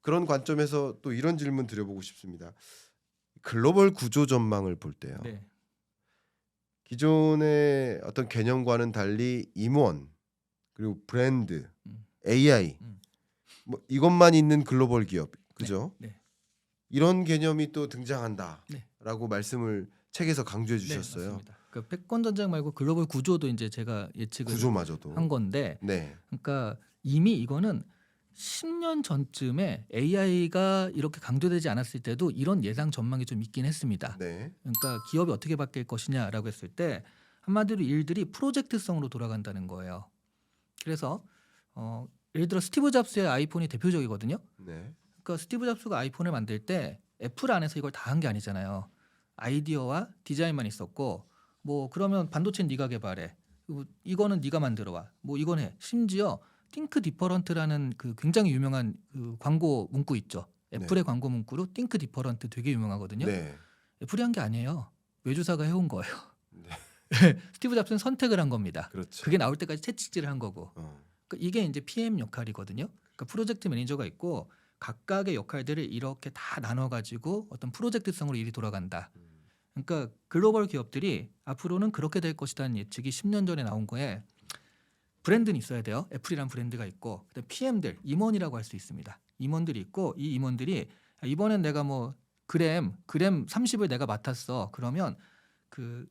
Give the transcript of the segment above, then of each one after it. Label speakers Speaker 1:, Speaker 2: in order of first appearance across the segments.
Speaker 1: 그런 관점에서 또 이런 질문 드려보고 싶습니다. 글로벌 구조 전망을 볼 때요.
Speaker 2: 네.
Speaker 1: 기존의 어떤 개념과는 달리 임원 그리고 브랜드,
Speaker 2: 음.
Speaker 1: AI
Speaker 2: 음.
Speaker 1: 뭐 이것만 있는 글로벌 기업,
Speaker 2: 네.
Speaker 1: 그죠?
Speaker 2: 네.
Speaker 1: 이런 개념이 또
Speaker 2: 네.
Speaker 1: 등장한다라고 말씀을 책에서 강조해
Speaker 2: 네,
Speaker 1: 주셨어요.
Speaker 2: 맞습니다. 그 패권 전쟁 말고 글로벌 구조도 이제 제가 예측을
Speaker 1: 구조마저도.
Speaker 2: 한 건데,
Speaker 1: 네,
Speaker 2: 그러니까 이미 이거는 10년 전쯤에 AI가 이렇게 강조되지 않았을 때도 이런 예상 전망이 좀 있긴 했습니다.
Speaker 1: 네,
Speaker 2: 그러니까 기업이 어떻게 바뀔 것이냐라고 했을 때 한마디로 일들이 프로젝트성으로 돌아간다는 거예요. 그래서 예를 들어 스티브 잡스의 아이폰이 대표적이거든요.
Speaker 1: 네,
Speaker 2: 그러니까 스티브 잡스가 아이폰을 만들 때 애플 안에서 이걸 다 한 게 아니잖아요. 아이디어와 디자인만 있었고, 뭐 그러면 반도체는 네가 개발해. 그리고 이거는 네가 만들어 와. 뭐 이건 해. 심지어 띵크 디퍼런트라는 그 굉장히 유명한 그 광고 문구 있죠.
Speaker 1: 네,
Speaker 2: 애플의 광고 문구로 띵크 디퍼런트 되게 유명하거든요.
Speaker 1: 네,
Speaker 2: 애플이 한 게 아니에요. 외주사가 해온 거예요.
Speaker 1: 네.
Speaker 2: 스티브 잡스는 선택을 한 겁니다.
Speaker 1: 그렇죠.
Speaker 2: 그게 나올 때까지 채찍질을 한 거고.
Speaker 1: 어,
Speaker 2: 그러니까 이게 이제 PM 역할이거든요. 그러니까 프로젝트 매니저가 있고 각각의 역할들을 이렇게 다 나눠 가지고 어떤 프로젝트성으로 일이 돌아간다.
Speaker 1: 음,
Speaker 2: 그러니까 글로벌 기업들이 앞으로는 그렇게 될 것이라는 예측이 10년 전에 나온 거에 브랜드는 있어야 돼요. 애플이란 브랜드가 있고, 그다음 PM들 임원이라고 할 수 있습니다. 임원들이 있고 이 임원들이 이번엔 내가 뭐 그램 30을 내가 맡았어. 그러면 그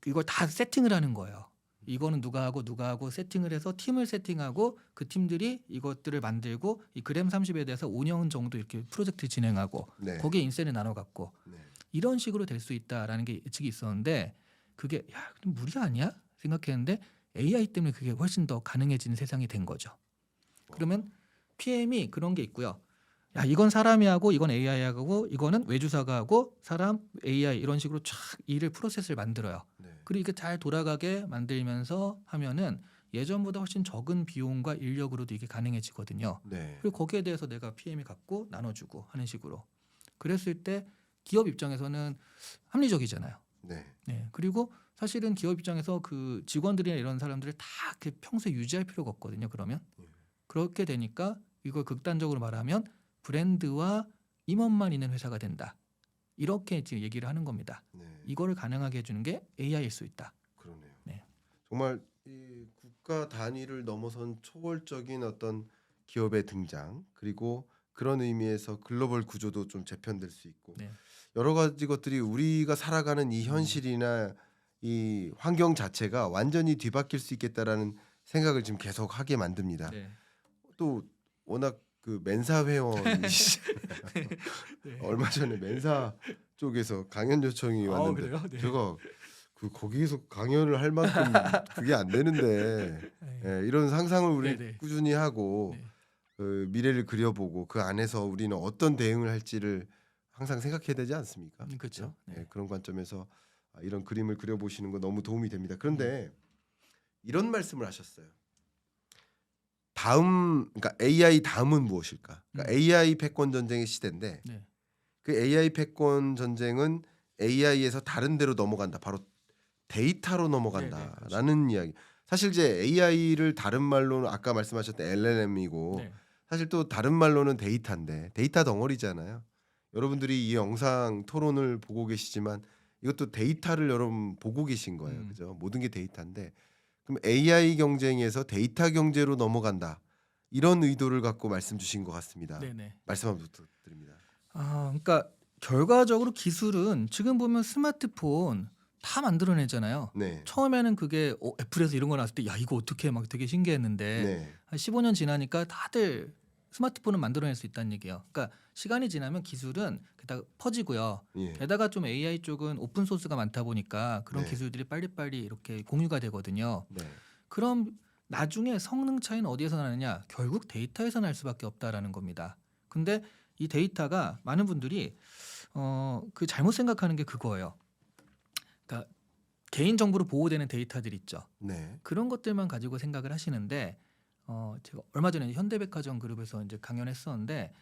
Speaker 2: 이걸 다 세팅을 하는 거예요. 이거는 누가 하고 세팅을 해서 팀을 세팅하고 그 팀들이 이것들을 만들고 이 그램 30에 대해서 5년 정도 이렇게 프로젝트 진행하고
Speaker 1: 네,
Speaker 2: 거기에 인센을 나눠 갖고
Speaker 1: 네,
Speaker 2: 이런 식으로 될 수 있다라는 게 예측이 있었는데, 그게 야, 좀 무리 아니야? 생각했는데 AI 때문에 그게 훨씬 더 가능해지는 세상이 된 거죠. 그러면 PM이 그런 게 있고요. 야, 이건 사람이 하고 이건 AI 하고 이거는 외주사가 하고 사람 AI 이런 식으로 쫙 일을 프로세스를 만들어요.
Speaker 1: 네,
Speaker 2: 그리고 이게 잘 돌아가게 만들면서 하면은 예전보다 훨씬 적은 비용과 인력으로도 이게 가능해지거든요.
Speaker 1: 네,
Speaker 2: 그리고 거기에 대해서 내가 PM이 갖고 나눠주고 하는 식으로. 그랬을 때 기업 입장에서는 합리적이잖아요.
Speaker 1: 네,
Speaker 2: 네. 그리고 사실은 기업 입장에서 그 직원들이나 이런 사람들을 다 이렇게 평소에 유지할 필요가 없거든요. 그러면
Speaker 1: 예.
Speaker 2: 그렇게 되니까 이걸 극단적으로 말하면 브랜드와 임원만 있는 회사가 된다. 이렇게 지금 얘기를 하는 겁니다.
Speaker 1: 네.
Speaker 2: 이거를 가능하게 해주는 게 AI일 수 있다.
Speaker 1: 그러네요.
Speaker 2: 네.
Speaker 1: 정말 이 국가 단위를 넘어선 초월적인 어떤 기업의 등장 그리고 그런 의미에서 글로벌 구조도 좀 재편될 수 있고
Speaker 2: 네.
Speaker 1: 여러 가지 것들이 우리가 살아가는 이 현실이나 이 환경 자체가 완전히 뒤바뀔 수 있겠다라는 생각을 지금 계속 하게 만듭니다.
Speaker 2: 네.
Speaker 1: 또 워낙 그 멘사 회원이
Speaker 2: 네.
Speaker 1: 얼마 전에 멘사 쪽에서 강연 요청이 왔는데
Speaker 2: 그래요? 네.
Speaker 1: 제가 그 거기서 강연을 할 만큼 그게 안 되는데
Speaker 2: 네.
Speaker 1: 이런 상상을 우리
Speaker 2: 네네.
Speaker 1: 꾸준히 하고
Speaker 2: 네.
Speaker 1: 그 미래를 그려보고 그 안에서 우리는 어떤 대응을 할지를 항상 생각해야 되지 않습니까?
Speaker 2: 그렇죠.
Speaker 1: 그죠?
Speaker 2: 네.
Speaker 1: 그런 관점에서 이런 그림을 그려보시는 거 너무 도움이 됩니다.
Speaker 2: 음.
Speaker 1: 그런데 이런 말씀을 하셨어요. 다음 그러니까 AI 다음은 무엇일까? 그러니까 AI 패권 전쟁의 시대인데
Speaker 2: 네.
Speaker 1: 그 AI 패권 전쟁은 AI에서 다른 데로 넘어간다. 바로 데이터로
Speaker 2: 네네.
Speaker 1: 넘어간다라는 이야기. 사실 이제 AI를 다른 말로는 아까 말씀하셨던 LLM이고
Speaker 2: 네.
Speaker 1: 사실 또 다른 말로는 데이터인데 데이터 덩어리잖아요. 여러분들이 이 영상 토론을 보고 계시지만 이것도 데이터를 여러분 보고 계신 거예요. 그죠? 모든 게 데이터인데 그럼 AI 경쟁에서 데이터 경제로 넘어간다. 이런 의도를 갖고 말씀 주신 것 같습니다.
Speaker 2: 네네.
Speaker 1: 말씀 한번 부탁드립니다.
Speaker 2: 그러니까 결과적으로 기술은 지금 보면 스마트폰 다 만들어내잖아요.
Speaker 1: 네.
Speaker 2: 처음에는 그게 애플에서 이런 거 나왔을 때 야 이거 어떻게 막 되게 신기했는데
Speaker 1: 네.
Speaker 2: 한 15년 지나니까 다들 스마트폰을 만들어낼 수 있다는 얘기예요. 그러니까 시간이 지나면 기술은 게다가 퍼지고요.
Speaker 1: 예.
Speaker 2: 게다가 좀 AI 쪽은 오픈 소스가 많다 보니까 그런
Speaker 1: 네.
Speaker 2: 기술들이 빨리빨리 이렇게 공유가 되거든요.
Speaker 1: 네.
Speaker 2: 그럼 나중에 성능 차이는 어디에서 나느냐? 결국 데이터에서 날 수밖에 없다라는 겁니다. 근데 이 데이터가 많은 분들이 그 잘못 생각하는 게 그거예요. 그러니까 개인 정보로 보호되는 데이터들 있죠.
Speaker 1: 네.
Speaker 2: 그런 것들만 가지고 생각을 하시는데 제가 얼마 전에 현대백화점 그룹에서 이제 강연했었는데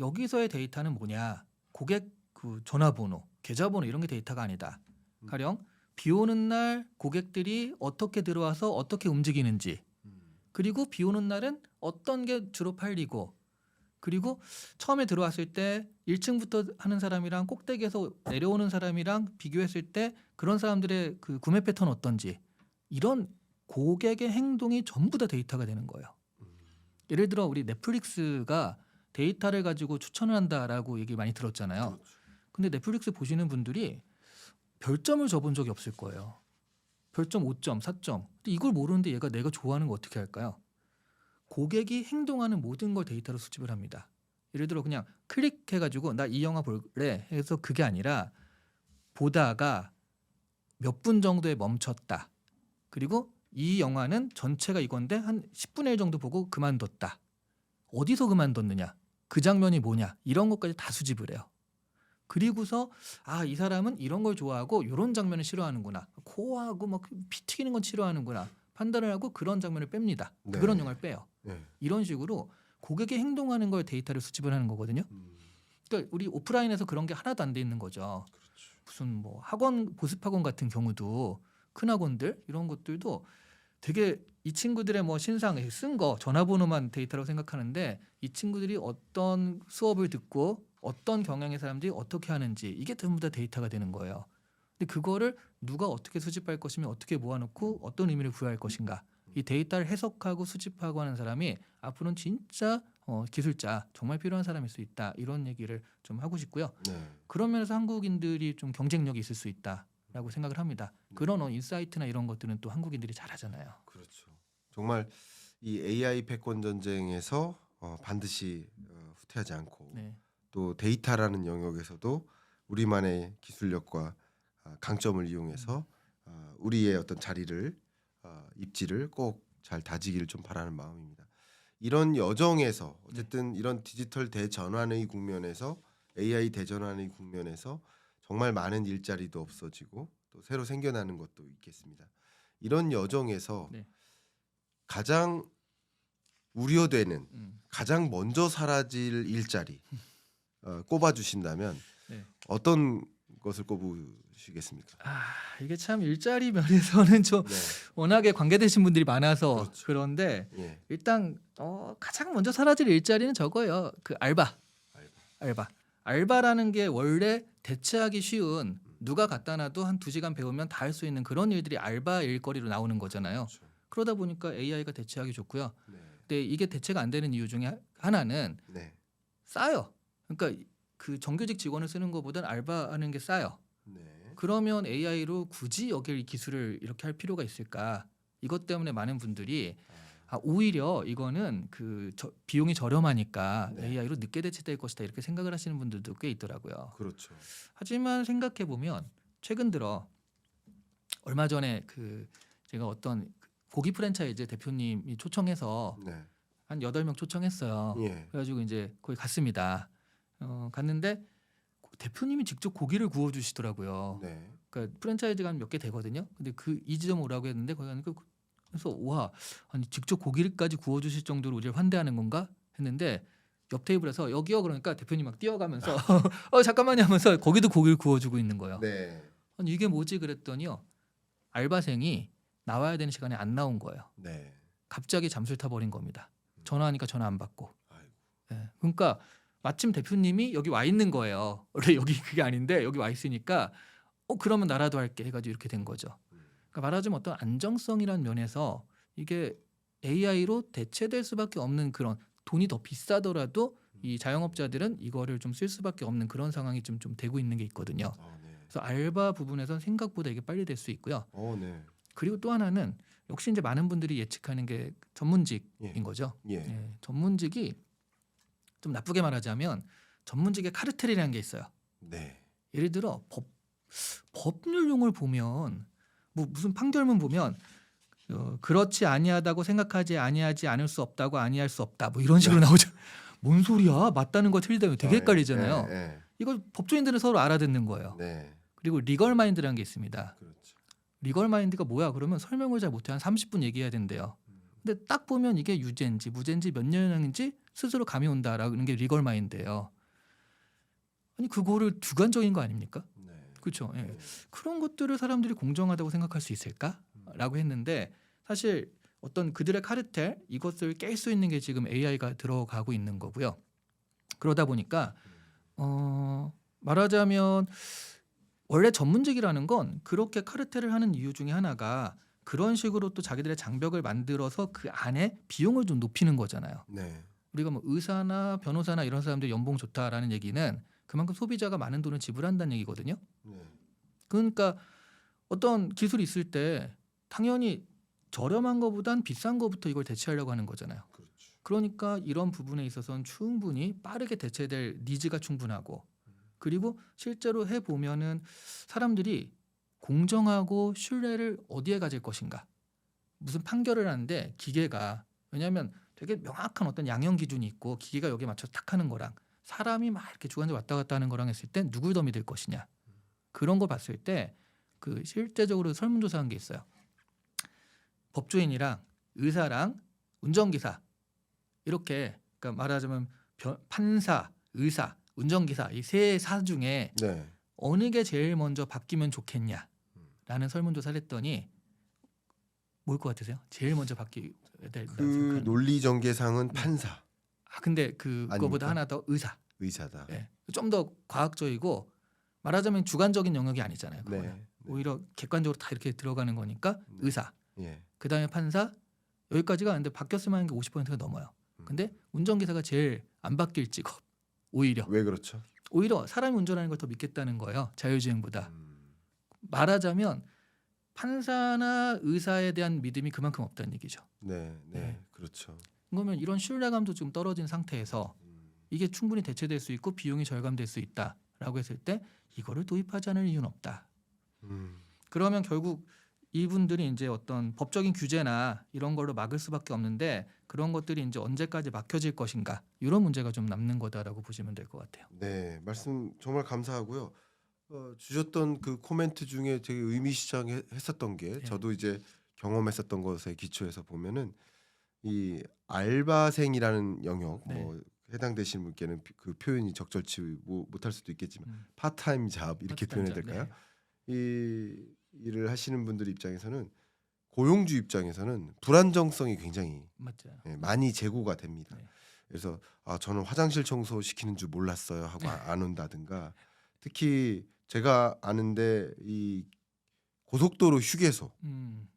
Speaker 2: 여기서의 데이터는 뭐냐? 고객 그 전화번호, 계좌번호 이런 게 데이터가 아니다. 가령 비 오는 날 고객들이 어떻게 들어와서 어떻게 움직이는지,
Speaker 1: 음.
Speaker 2: 그리고 비 오는 날은 어떤 게 주로 팔리고, 그리고 처음에 들어왔을 때 1층부터 하는 사람이랑 꼭대기에서 내려오는 사람이랑 비교했을 때 그런 사람들의 그 구매 패턴 어떤지 이런 고객의 행동이 전부 다 데이터가 되는 거예요. 예를 들어 우리 넷플릭스가 데이터를 가지고 추천을 한다라고 얘기 많이 들었잖아요.
Speaker 1: 그렇죠.
Speaker 2: 근데 넷플릭스 보시는 분들이 별점을 줘본 적이 없을 거예요. 별점 5점, 4점. 근데 이걸 모르는데 얘가 내가 좋아하는 거 어떻게 할까요? 고객이 행동하는 모든 걸 데이터로 수집을 합니다. 예를 들어 그냥 클릭해가지고 나 이 영화 볼래 해서 그게 아니라 보다가 몇 분 정도에 멈췄다. 그리고 이 영화는 전체가 이건데 한 10분의 1 정도 보고 그만뒀다. 어디서 그만뒀느냐, 그 장면이 뭐냐 이런 것까지 다 수집을 해요. 그리고서 아, 이 사람은 이런 걸 좋아하고 이런 장면을 싫어하는구나. 코하고 막 피 튀기는 건 싫어하는구나. 판단을 하고 그런 장면을 뺍니다.
Speaker 1: 네.
Speaker 2: 그런 영화를 빼요.
Speaker 1: 네.
Speaker 2: 이런 식으로 고객이 행동하는 걸 데이터를 수집을 하는 거거든요. 그러니까 우리 오프라인에서 그런 게 하나도 안 돼 있는 거죠.
Speaker 1: 그렇죠.
Speaker 2: 무슨 뭐 학원 보습학원 같은 경우도 큰 학원들 이런 것들도 되게 이 친구들의 뭐 신상 쓴 거 전화번호만 데이터라고 생각하는데 이 친구들이 어떤 수업을 듣고 어떤 경향의 사람들이 어떻게 하는지 이게 전부 다 데이터가 되는 거예요. 근데 그거를 누가 어떻게 수집할 것이며 어떻게 모아놓고 어떤 의미를 부여할 것인가 이 데이터를 해석하고 수집하고 하는 사람이 앞으로는 진짜 기술자 정말 필요한 사람일 수 있다 이런 얘기를 좀 하고 싶고요.
Speaker 1: 네.
Speaker 2: 그런 면에서 한국인들이 좀 경쟁력이 있을 수 있다라고 생각을 합니다. 그런 인사이트나 이런 것들은 또 한국인들이 잘하잖아요.
Speaker 1: 그렇죠. 정말 이 AI 패권 전쟁에서 반드시 후퇴하지 않고
Speaker 2: 네.
Speaker 1: 또 데이터라는 영역에서도 우리만의 기술력과 강점을 이용해서 우리의 어떤 자리를 입지를 꼭 잘 다지기를 좀 바라는 마음입니다. 이런 여정에서 어쨌든 이런 디지털 대전환의 국면에서 AI 대전환의 국면에서 정말 많은 일자리도 없어지고 또 새로 생겨나는 것도 있겠습니다. 이런 여정에서
Speaker 2: 네.
Speaker 1: 가장 우려되는
Speaker 2: 음.
Speaker 1: 가장 먼저 사라질 일자리 꼽아주신다면
Speaker 2: 네.
Speaker 1: 어떤 것을 꼽으시겠습니까?
Speaker 2: 아, 이게 참 일자리 면에서는 좀
Speaker 1: 네.
Speaker 2: 워낙에 관계되신 분들이 많아서
Speaker 1: 그렇죠.
Speaker 2: 그런데
Speaker 1: 예.
Speaker 2: 일단 가장 먼저 사라질 일자리는 저거예요. 그 알바라는 게 원래 대체하기 쉬운 누가 갖다 놔도 한 2시간 배우면 다 할 수 있는 그런 일들이 알바 일거리로 나오는 거잖아요.
Speaker 1: 그렇죠.
Speaker 2: 그러다 보니까 AI가 대체하기 좋고요.
Speaker 1: 네.
Speaker 2: 근데 이게 대체가 안 되는 이유 중에 하나는
Speaker 1: 네.
Speaker 2: 싸요. 그러니까 그 정규직 직원을 쓰는 것보다는 알바하는 게 싸요.
Speaker 1: 네.
Speaker 2: 그러면 AI로 굳이 여길 이 기술을 이렇게 할 필요가 있을까? 이것 때문에 많은 분들이 오히려 이거는 비용이 저렴하니까
Speaker 1: 네.
Speaker 2: AI로 늦게 대체될 것이다 이렇게 생각을 하시는 분들도 꽤 있더라고요.
Speaker 1: 그렇죠.
Speaker 2: 하지만 생각해 보면 최근 들어 얼마 전에 제가 어떤 고기 프랜차이즈 대표님이 초청해서
Speaker 1: 네.
Speaker 2: 한 8명 초청했어요.
Speaker 1: 예.
Speaker 2: 그래가지고 이제 거기 갔습니다. 갔는데 대표님이 직접 고기를 구워 주시더라고요.
Speaker 1: 네.
Speaker 2: 그러니까 프랜차이즈가 한 몇 개 되거든요. 근데 이 지점 오라고 했는데 거기 가니까 그래서 와, 아니 직접 고기를까지 구워 주실 정도로 우리를 환대하는 건가 했는데 옆 테이블에서 여기요 그러니까 대표님 막 뛰어가면서 잠깐만요 하면서 거기도 고기를 구워 주고 있는 거예요.
Speaker 1: 네.
Speaker 2: 아니 이게 뭐지 그랬더니요. 알바생이 나와야 되는 시간에 안 나온 거예요.
Speaker 1: 네.
Speaker 2: 갑자기 잠수를 타버린 겁니다. 전화하니까 전화 안 받고.
Speaker 1: 아이고.
Speaker 2: 네. 그러니까 마침 대표님이 여기 와 있는 거예요. 원래 여기 그게 아닌데 여기 와 있으니까 그러면 나라도 할게 해가지고 이렇게 된 거죠. 그러니까 말하자면 어떤 안정성이라는 면에서 이게 AI로 대체될 수밖에 없는 그런 돈이 더 비싸더라도 이 자영업자들은 이거를 좀 쓸 수밖에 없는 그런 상황이 좀 되고 있는 게 있거든요.
Speaker 1: 네.
Speaker 2: 그래서 알바 부분에서는 생각보다 이게 빨리 될 수 있고요.
Speaker 1: 네.
Speaker 2: 그리고 또 하나는 역시 이제 많은 분들이 예측하는 게 전문직인
Speaker 1: 예.
Speaker 2: 거죠.
Speaker 1: 예.
Speaker 2: 예, 전문직이 좀 나쁘게 말하자면 전문직의 카르텔이라는 게 있어요.
Speaker 1: 네.
Speaker 2: 예를 들어 법률 용어를 보면 뭐 무슨 판결문 보면 그렇지 아니하다고 생각하지 아니하지 않을 수 없다고 아니할 수 없다 뭐 이런 식으로 나오죠. 뭔 소리야? 맞다는 거 틀리다면 되게 헷갈리잖아요.
Speaker 1: 네.
Speaker 2: 이걸 법조인들은 서로 알아듣는 거예요.
Speaker 1: 네.
Speaker 2: 그리고 리걸 마인드라는 게 있습니다.
Speaker 1: 그렇죠.
Speaker 2: 리걸 마인드가 뭐야? 그러면 설명을 잘 못해 한 30분 얘기해야 된대요. 근데 딱 보면 이게 유죄인지 무죄인지 몇 년형인지 스스로 감이 온다라는 게 리걸 마인드예요. 아니 그거를 주관적인 거 아닙니까?
Speaker 1: 네.
Speaker 2: 그렇죠. 예.
Speaker 1: 네.
Speaker 2: 그런 것들을 사람들이 공정하다고 생각할 수 있을까라고 했는데 사실 어떤 그들의 카르텔 이것을 깰 수 있는 게 지금 AI가 들어가고 있는 거고요. 그러다 보니까 말하자면 원래 전문직이라는 건 그렇게 카르텔을 하는 이유 중에 하나가 그런 식으로 또 자기들의 장벽을 만들어서 그 안에 비용을 좀 높이는 거잖아요.
Speaker 1: 네.
Speaker 2: 우리가 뭐 의사나 변호사나 이런 사람들 연봉 좋다라는 얘기는 그만큼 소비자가 많은 돈을 지불한다는 얘기거든요.
Speaker 1: 네.
Speaker 2: 그러니까 어떤 기술이 있을 때 당연히 저렴한 거보단 비싼 거부터 이걸 대체하려고 하는 거잖아요.
Speaker 1: 그렇죠.
Speaker 2: 그러니까 이런 부분에 있어서는 충분히 빠르게 대체될 니즈가 충분하고 그리고 실제로 해보면은 사람들이 공정하고 신뢰를 어디에 가질 것인가 무슨 판결을 하는데 기계가 왜냐하면 되게 명확한 어떤 양형 기준이 있고 기계가 여기에 맞춰서 탁 하는 거랑 사람이 막 이렇게 주관적으로 왔다 갔다 하는 거랑 했을 때 누굴 더 믿을 것이냐 그런 거 봤을 때 그 실제적으로 설문조사한 게 있어요. 법조인이랑 의사랑 운전기사 이렇게 그러니까 말하자면 판사, 의사, 운전기사 이 세 사 중에
Speaker 1: 네.
Speaker 2: 어느 게 제일 먼저 바뀌면 좋겠냐라는 설문조사를 했더니 뭘 것 같으세요? 제일 먼저 바뀌어야 된다고
Speaker 1: 그
Speaker 2: 생각하는
Speaker 1: 논리전개상은 판사,
Speaker 2: 근데 그거보다
Speaker 1: 아닙니까?
Speaker 2: 하나 더 의사.
Speaker 1: 의사다.
Speaker 2: 예. 좀 더 과학적이고 말하자면 주관적인 영역이 아니잖아요. 그거는.
Speaker 1: 네.
Speaker 2: 오히려 객관적으로 다 이렇게 들어가는 거니까 의사.
Speaker 1: 예.
Speaker 2: 그다음에 판사 여기까지가 아닌데 바뀌었으면 하는 게 50%가 넘어요. 근데 운전기사가 제일 안 바뀔 직업. 오히려
Speaker 1: 왜 그렇죠?
Speaker 2: 사람이 운전하는 걸 더 믿겠다는 거예요. 자율주행보다.
Speaker 1: 음.
Speaker 2: 말하자면 판사나 의사에 대한 믿음이 그만큼 없다는 얘기죠.
Speaker 1: 네, 네,
Speaker 2: 네.
Speaker 1: 그렇죠.
Speaker 2: 그러면 이런 신뢰감도 좀 떨어진 상태에서 이게 충분히 대체될 수 있고 비용이 절감될 수 있다라고 했을 때 이거를 도입하지 않을 이유는 없다.
Speaker 1: 음.
Speaker 2: 그러면 결국 이분들이 이제 어떤 법적인 규제나 이런 걸로 막을 수밖에 없는데 그런 것들이 이제 언제까지 막혀질 것인가 이런 문제가 좀 남는 거다라고 보시면 될 것 같아요.
Speaker 1: 네, 말씀 정말 감사하고요. 주셨던 그 코멘트 중에 되게 의미시장했었던 게
Speaker 2: 네.
Speaker 1: 저도 이제 경험했었던 것에 기초해서 보면은 이 알바생이라는 영역
Speaker 2: 네.
Speaker 1: 뭐 해당되신 분께는 그 표현이 적절치 못할 수도 있겠지만
Speaker 2: 음.
Speaker 1: 파트타임 잡 이렇게
Speaker 2: 파트타임
Speaker 1: 표현해야
Speaker 2: 잡,
Speaker 1: 될까요?
Speaker 2: 네.
Speaker 1: 이 일을 하시는 분들 입장에서는 고용주 입장에서는 불안정성이 굉장히
Speaker 2: 맞죠.
Speaker 1: 많이 제고가 됩니다.
Speaker 2: 네.
Speaker 1: 그래서 저는 화장실 청소 시키는 줄 몰랐어요 하고 안 온다든가 특히 제가 아는데 이 고속도로 휴게소
Speaker 2: 음.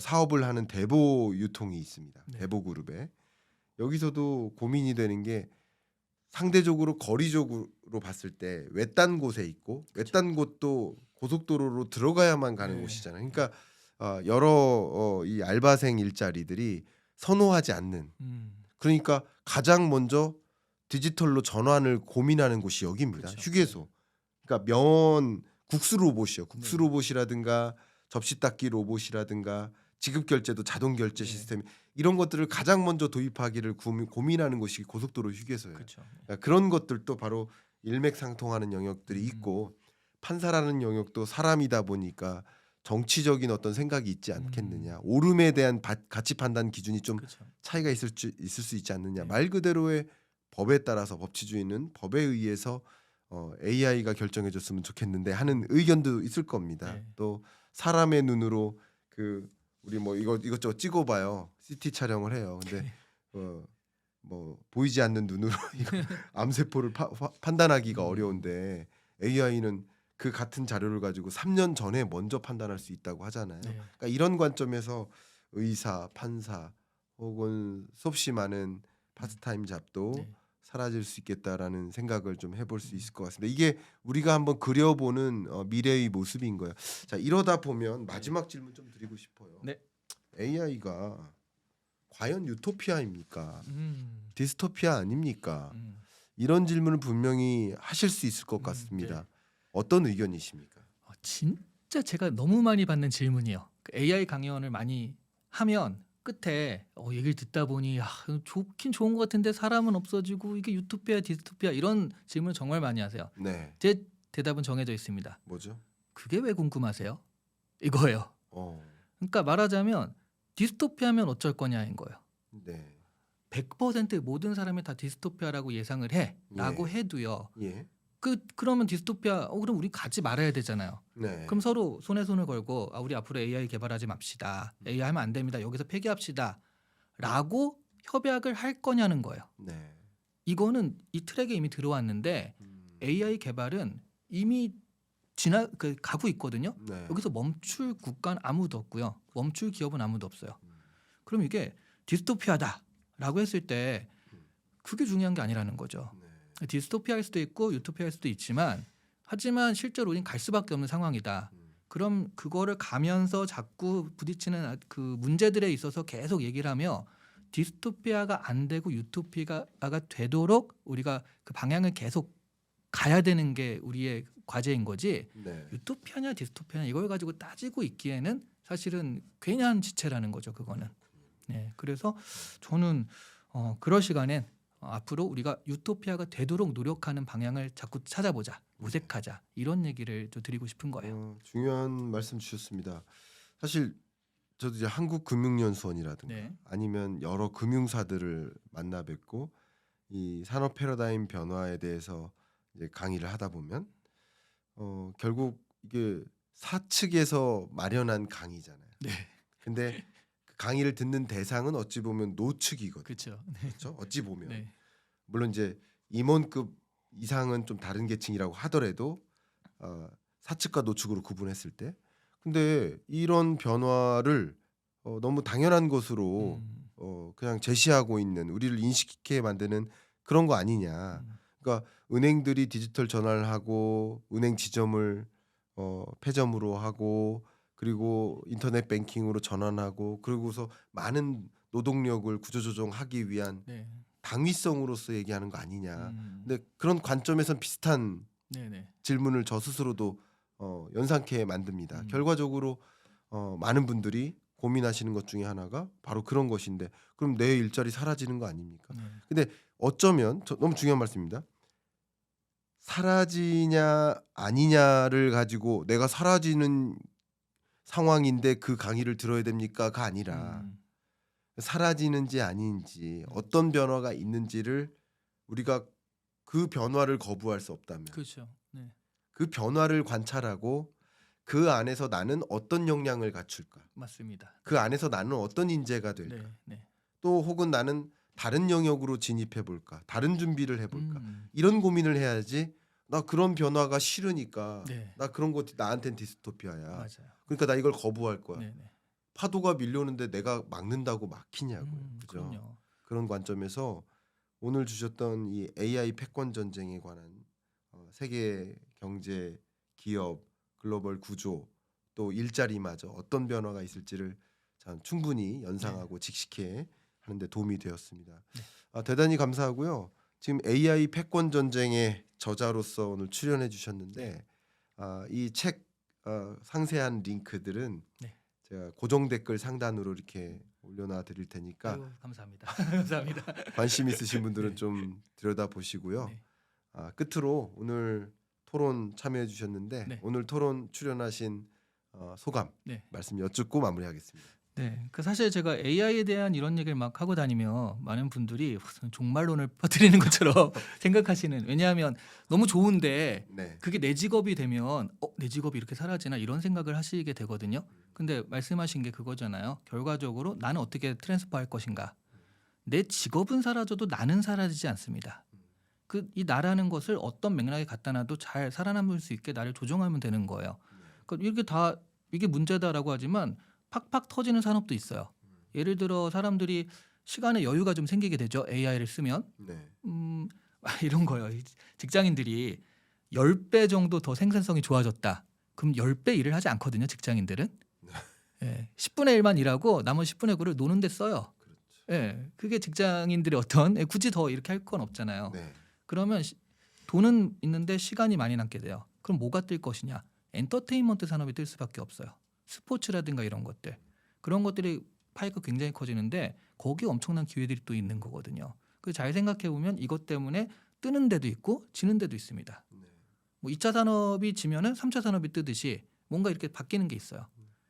Speaker 1: 사업을 하는 대보 유통이 있습니다.
Speaker 2: 네.
Speaker 1: 대보 그룹에 여기서도 고민이 되는 게 상대적으로 거리적으로 봤을 때 외딴 곳에 있고 외딴 곳도 고속도로로 들어가야만 가는
Speaker 2: 네.
Speaker 1: 곳이잖아요. 그러니까 여러 이 알바생 일자리들이 선호하지 않는 그러니까 가장 먼저 디지털로 전환을 고민하는 곳이 여기입니다.
Speaker 2: 그렇죠.
Speaker 1: 휴게소. 그러니까 면 국수 로봇이요. 국수
Speaker 2: 네.
Speaker 1: 로봇이라든가 접시 닦기 로봇이라든가 지급 결제도 자동 결제
Speaker 2: 네.
Speaker 1: 시스템 이런 것들을 가장 먼저 도입하기를 고민하는 곳이 고속도로 휴게소예요.
Speaker 2: 그렇죠.
Speaker 1: 그러니까 그런 것들도 바로 일맥상통하는 영역들이 있고 판사라는 영역도 사람이다 보니까 정치적인 어떤 생각이 있지 않겠느냐. 옳음에 대한 가치 판단 기준이 좀
Speaker 2: 그렇죠.
Speaker 1: 차이가 있을 수 있지 않느냐.
Speaker 2: 네.
Speaker 1: 말 그대로의 법에 따라서 법치주의는 법에 의해서 AI가 결정해 줬으면 좋겠는데 하는 의견도 있을 겁니다.
Speaker 2: 네.
Speaker 1: 또 사람의 눈으로 그 우리 뭐 이것저것 찍어봐요. CT 촬영을 해요. 근데 뭐 보이지 않는 눈으로 이거 암세포를 판단하기가 어려운데 AI는 그 같은 자료를 가지고 3년 전에 먼저 판단할 수 있다고 하잖아요.
Speaker 2: 네.
Speaker 1: 그러니까 이런 관점에서 의사, 판사 혹은 수없이 많은 파트타임 잡도
Speaker 2: 네.
Speaker 1: 사라질 수 있겠다라는 생각을 좀 해볼 수 있을 것 같습니다. 이게 우리가 한번 그려보는 미래의 모습인 거예요. 자 이러다 보면 마지막 질문 좀 드리고 싶어요.
Speaker 2: 네.
Speaker 1: AI가 과연 유토피아입니까?
Speaker 2: 음.
Speaker 1: 디스토피아 아닙니까?
Speaker 2: 음.
Speaker 1: 이런 질문을 분명히 하실 수 있을 것 같습니다.
Speaker 2: 네.
Speaker 1: 어떤 의견이십니까?
Speaker 2: 진짜 제가 너무 많이 받는 질문이에요. 그 AI 강연을 많이 하면 끝에 얘기를 듣다 보니 좋긴 좋은 것 같은데 사람은 없어지고 이게 유토피아 디스토피아 이런 질문을 정말 많이 하세요.
Speaker 1: 네,
Speaker 2: 제 대답은 정해져 있습니다.
Speaker 1: 뭐죠?
Speaker 2: 그게 왜 궁금하세요? 이거예요. 그러니까 말하자면 디스토피아면 어쩔 거냐인 거예요.
Speaker 1: 네,
Speaker 2: 100% 모든 사람이 다 디스토피아라고 예상을 해라고 해도요.
Speaker 1: 예,
Speaker 2: 그러면 디스토피아 그럼 우리 가지 말아야 되잖아요.
Speaker 1: 네.
Speaker 2: 그럼 서로 손에 손을 걸고 우리 앞으로 AI 개발하지 맙시다. AI 하면 안 됩니다. 여기서 폐기합시다. 라고 협약을 할 거냐는 거예요.
Speaker 1: 네,
Speaker 2: 이거는 이 트랙에 이미 들어왔는데 AI 개발은 이미 가고 있거든요.
Speaker 1: 네.
Speaker 2: 여기서 멈출 국가는 아무도 없고요. 멈출 기업은 아무도 없어요. 그럼 이게 디스토피아다라고 했을 때 그게 중요한 게 아니라는 거죠.
Speaker 1: 네.
Speaker 2: 디스토피아일 수도 있고 유토피아일 수도 있지만 하지만 실제로 우린 갈 수밖에 없는 상황이다. 그럼 그거를 가면서 자꾸 부딪히는 그 문제들에 있어서 계속 얘기를 하며 디스토피아가 안 되고 유토피아가 되도록 우리가 그 방향을 계속 가야 되는 게 우리의 과제인 거지.
Speaker 1: 네.
Speaker 2: 유토피아냐 디스토피아냐 이걸 가지고 따지고 있기에는 사실은 괜한 지체라는 거죠. 그거는. 네, 그래서 저는 그럴 시간엔 앞으로 우리가 유토피아가 되도록 노력하는 방향을 자꾸 찾아보자, 모색하자 이런 얘기를 좀 드리고 싶은 거예요.
Speaker 1: 중요한 말씀 주셨습니다. 사실 저도 이제 한국금융연수원이라든가
Speaker 2: 네.
Speaker 1: 아니면 여러 금융사들을 만나 뵙고 이 산업 패러다임 변화에 대해서 이제 강의를 하다 보면 결국 이게 사측에서 마련한 강의잖아요.
Speaker 2: 네,
Speaker 1: 근데 그 강의를 듣는 대상은 어찌 보면 노측이거든요.
Speaker 2: 그렇죠.
Speaker 1: 그렇죠? 어찌 보면
Speaker 2: 네,
Speaker 1: 물론 이제 임원급 이상은 좀 다른 계층이라고 하더라도 사측과 노측으로 구분했을 때, 근데 이런 변화를 너무 당연한 것으로 그냥 제시하고 있는 우리를 인식해 만드는 그런 거 아니냐. 그러니까 은행들이 디지털 전환을 하고 은행 지점을 폐점으로 하고 그리고 인터넷 뱅킹으로 전환하고 그러고서 많은 노동력을 구조조정하기 위한
Speaker 2: 네,
Speaker 1: 당위성으로서 얘기하는 거 아니냐.
Speaker 2: 음,
Speaker 1: 근데 그런 관점에선 비슷한
Speaker 2: 네, 네,
Speaker 1: 질문을 저 스스로도 연상케 만듭니다.
Speaker 2: 음.
Speaker 1: 결과적으로 많은 분들이 고민하시는 것 중에 하나가 바로 그런 것인데 그럼 내 일자리 사라지는 거 아닙니까?
Speaker 2: 네.
Speaker 1: 근데 어쩌면 너무 중요한 말씀입니다. 사라지냐 아니냐를 가지고 내가 사라지는 상황인데 그 강의를 들어야 됩니까가 아니라 사라지는지 아닌지 어떤 변화가 있는지를 우리가 그 변화를 거부할 수 없다면
Speaker 2: 그렇죠. 네,
Speaker 1: 그 변화를 관찰하고 그 안에서 나는 어떤 역량을 갖출까?
Speaker 2: 맞습니다.
Speaker 1: 그 안에서 나는 어떤 인재가 될까?
Speaker 2: 네, 네.
Speaker 1: 또 혹은 나는 다른 영역으로 진입해 볼까? 다른 준비를 해 볼까?
Speaker 2: 음,
Speaker 1: 이런 고민을 해야지. 나 그런 변화가 싫으니까
Speaker 2: 네,
Speaker 1: 나 그런 거 나한텐 디스토피아야.
Speaker 2: 맞아요.
Speaker 1: 그러니까 나 이걸 거부할 거야.
Speaker 2: 네, 네.
Speaker 1: 파도가 밀려오는데 내가 막는다고 막히냐고요. 그죠?
Speaker 2: 그럼요.
Speaker 1: 그런 관점에서 오늘 주셨던 이 AI 패권 전쟁에 관한 세계 경제, 기업, 글로벌 구조 또 일자리마저 어떤 변화가 있을지를 참 충분히 연상하고 직시해 하는데 도움이 되었습니다. 대단히 감사하고요. 지금 AI 패권 전쟁의 저자로서 오늘 출연해 주셨는데 이 책 상세한 링크들은
Speaker 2: 네.
Speaker 1: 제가 고정 댓글 상단으로 이렇게 올려놔 드릴 테니까
Speaker 2: 아유, 감사합니다. 감사합니다.
Speaker 1: 관심 있으신 분들은
Speaker 2: 네.
Speaker 1: 좀 들여다 보시고요.
Speaker 2: 네.
Speaker 1: 끝으로 오늘 토론 참여해 주셨는데
Speaker 2: 네.
Speaker 1: 오늘 토론 출연하신 소감
Speaker 2: 네.
Speaker 1: 말씀 여쭙고 마무리하겠습니다.
Speaker 2: 네, 그 사실 제가 AI에 대한 이런 얘기를 막 하고 다니며 많은 분들이 무슨 종말론을 퍼뜨리는 것처럼 생각하시는. 왜냐하면 너무 좋은데
Speaker 1: 네,
Speaker 2: 그게 내 직업이 되면 내 직업이 이렇게 사라지나 이런 생각을 하시게 되거든요. 근데 말씀하신 게 그거잖아요. 결과적으로 나는 어떻게 트랜스퍼할 것인가. 내 직업은 사라져도 나는 사라지지 않습니다. 그 이 나라는 것을 어떤 맥락에 갖다 놔도 잘 살아남을 수 있게 나를 조정하면 되는 거예요. 그러니까 이게 문제다라고 하지만 팍팍 터지는 산업도 있어요. 예를 들어 사람들이 시간에 여유가 좀 생기게 되죠. AI를 쓰면
Speaker 1: 네,
Speaker 2: 이런 거예요. 직장인들이 10배 정도 더 생산성이 좋아졌다. 그럼 10배 일을 하지 않거든요. 직장인들은. 예, 10분의 1만 일하고 나머지 10분의 9를 노는 데 써요.
Speaker 1: 그렇죠.
Speaker 2: 예, 그게 직장인들의 굳이 더 이렇게 할 건 없잖아요.
Speaker 1: 네,
Speaker 2: 그러면 돈은 있는데 시간이 많이 남게 돼요. 그럼 뭐가 뜰 것이냐? 엔터테인먼트 산업이 뜰 수밖에 없어요. 스포츠라든가 이런 것들. 그런 것들이 파이가 굉장히 커지는데 거기에 엄청난 기회들이 또 있는 거거든요. 그 잘 생각해 보면 이것 때문에 뜨는 데도 있고 지는 데도 있습니다.
Speaker 1: 네.
Speaker 2: 뭐 2차 산업이 지면은 3차 산업이 뜨듯이 뭔가 이렇게 바뀌는 게 있어요.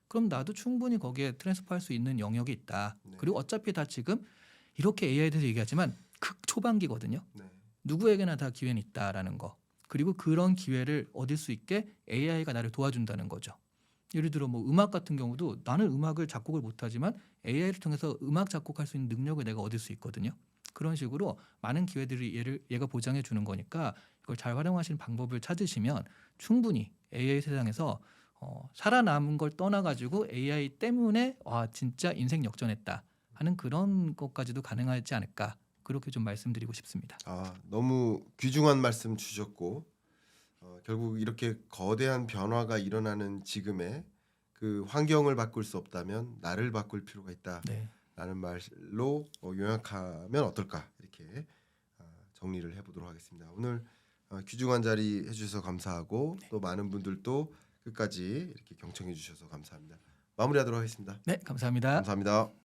Speaker 2: 그럼 나도 충분히 거기에 트랜스퍼할 수 있는 영역이 있다.
Speaker 1: 네.
Speaker 2: 그리고 어차피 다 지금 이렇게 AI에 대해서 얘기하지만 극초반기거든요.
Speaker 1: 네.
Speaker 2: 누구에게나 다 기회는 있다라는 거. 그리고 그런 기회를 얻을 수 있게 AI가 나를 도와준다는 거죠. 예를 들어 뭐 음악 같은 경우도 나는 음악을 작곡을 못하지만 AI를 통해서 음악 작곡할 수 있는 능력을 내가 얻을 수 있거든요. 그런 식으로 많은 기회들이 얘가 보장해 주는 거니까 이걸 잘 활용하시는 방법을 찾으시면 충분히 AI 세상에서 살아남은 걸 떠나가지고 AI 때문에 와 진짜 인생 역전했다 하는 그런 것까지도 가능하지 않을까 그렇게 좀 말씀드리고 싶습니다.
Speaker 1: 너무 귀중한 말씀 주셨고 결국 이렇게 거대한 변화가 일어나는 지금에 그 환경을 바꿀 수 없다면 나를 바꿀 필요가 있다라는
Speaker 2: 네.
Speaker 1: 말로 요약하면 어떨까 이렇게 정리를 해보도록 하겠습니다. 오늘 귀중한 자리 해주셔서 감사하고 또 많은 분들도 끝까지 이렇게 경청해 주셔서 감사합니다. 마무리하도록 하겠습니다.
Speaker 2: 네, 감사합니다.
Speaker 1: 감사합니다.